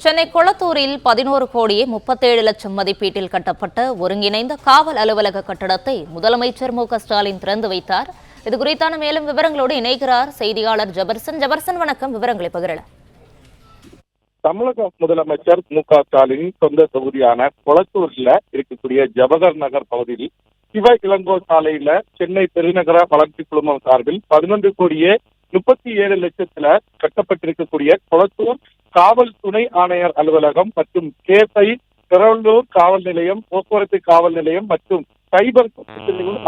சென்னை கொளத்தூரில் 11 கோடியே 37 லட்சம் மதிப்பீட்டில் கட்டப்பட்ட ஒருங்கிணைந்த காவல் அலுவலக கட்டடத்தை முதலமைச்சர் மு.க.ஸ்டாலின் திறந்து வைத்தார். இதுகுறித்தான மேலும் விவரங்களோடு இணைக்கிறார் செய்தியாளர் ஜபர்சன். ஜபர்சன், வணக்கம். விவரங்களை பகிரலாம். தமிழக முதலமைச்சர் மு.க.ஸ்டாலின் சொந்த தொகுதியான கொளத்தூர்ல இருக்கக்கூடிய ஜவஹர் நகர் பகுதியில் சிவ இளங்கோ சாலையில சென்னை பெருநகர வளர்ச்சி குழுமம் சார்பில் 11 கோடியே 37 லட்சத்துல கட்டப்பட்டிருக்கக்கூடிய கொளத்தூர் காவல் துணை ஆணையர் அலுவலகம் மற்றும் கேசை திருவள்ளூர் காவல் நிலையம், போக்குவரத்து காவல் நிலையம் மற்றும் சைபர்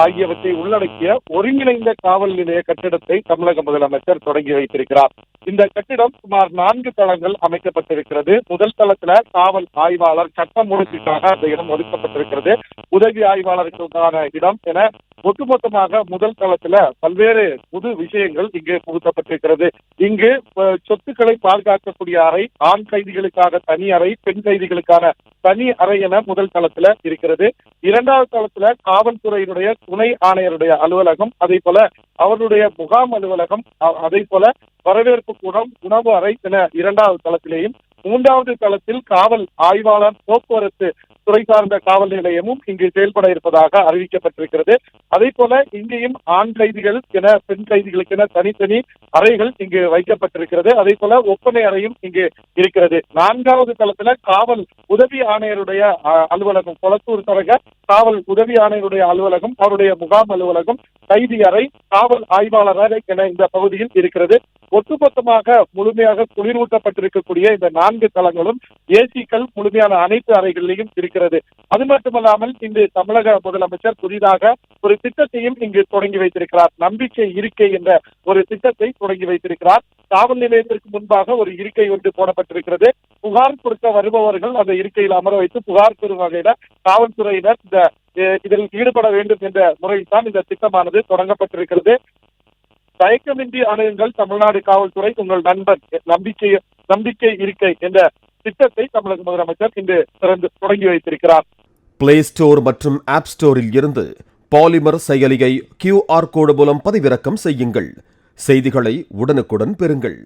ஆகியவற்றை உள்ளடக்கிய ஒருங்கிணைந்த காவல் நிலைய கட்டிடத்தை தமிழக முதலமைச்சர் தொடங்கி வைத்திருக்கிறார். இந்த கட்டிடம் சுமார் 4 தளங்கள் அமைக்கப்பட்டிருக்கிறது. முதல் தளத்துல காவல் ஆய்வாளர் சட்டம் ஒழுங்குக்காக அந்த இடம் ஒதுக்கப்பட்டிருக்கிறது. உதவி ஆய்வாளருக்கான இடம் என ஒட்டுமொத்தமாக முதல் தளத்துல பல்வேறு புது விஷயங்கள் இங்கு புகுத்தப்பட்டிருக்கிறது. இங்கு சொத்துக்களை பாதுகாக்கக்கூடிய அறை, ஆண் கைதிகளுக்காக தனி அறை, பெண் கைதிகளுக்கான தனி அறை என முதல் தளத்துல இருக்கிறது. இரண்டாவது தளத்துல காவல்துறையினுடைய துணை ஆணையருடைய அலுவலகம், அதே போல அவருடைய முகாம் அலுவலகம், அதே போல வரவேற்பு கூடம், உணவு அறை என இரண்டாவது தளத்திலேயும், மூன்றாவது தளத்தில் காவல் ஆய்வாளர், போக்குவரத்து துறை சார்ந்த காவல் நிலையமும் இங்கு செயல்பட இருப்பதாக அறிவிக்கப்பட்டிருக்கிறது. அதே போல இங்கேயும் ஆண் கைதிகள் என பெண் கைதிகளுக்கு என தனித்தனி அறைகள் இங்கு வைக்கப்பட்டிருக்கிறது. அதே போல ஒப்பனை அறையும் இங்கு இருக்கிறது. 4வது தளத்துல காவல் உதவி ஆணையருடைய அலுவலகம், கொளத்தூர் தரக காவல் உதவி ஆணையருடைய அலுவலகம், அவருடைய முகாம் அலுவலகம், கைதி அறை, காவல் ஆய்வாளர் அறை என இந்த பகுதியில் இருக்கிறது. ஒட்டுமொத்தமாக முழுமையாக குளிரூட்டப்பட்டிருக்கக்கூடிய இந்த 4 தளங்களும் ஏசிக்கள் முழுமையான அனைத்து அறைகளிலும் இருக்கிறது. அது மட்டுமல்லாமல் இன்று தமிழக முதலமைச்சர் புதிதாக ஒரு திட்டத்தையும் இங்கு தொடங்கி வைத்திருக்கிறார். நம்பிக்கை இருக்கை என்ற ஒரு திட்டத்தை தொடங்கி வைத்திருக்கிறார். காவல் நிலையத்திற்கு முன்பாக ஒரு இருக்கை ஒன்று போடப்பட்டிருக்கிறது. புகார் கொடுக்க வருபவர்கள் அந்த இருக்கையில் அமர வைத்து புகார் பெறும் வகையில காவல்துறையினர் இதில் ஈடுபட வேண்டும் என்ற முறையில் தான் இந்த திட்டமானது தொடங்கப்பட்டிருக்கிறது. தயக்கமின்றி அணுகுங்கள் தமிழ்நாடு காவல்துறை, உங்கள் நண்பன், நம்பிக்கை இருக்கை என்ற திட்டத்தை தமிழக முதலமைச்சர் இன்று தொடங்கி வைத்திருக்கிறார். பிளே ஸ்டோர் மற்றும் ஆப் ஸ்டோரில் இருந்து பாலிமர் செயலியை QR கோடு மூலம் பதிவிறக்கம் செய்யுங்கள். செய்திகளை உடனுக்குடன் பெறுங்கள்.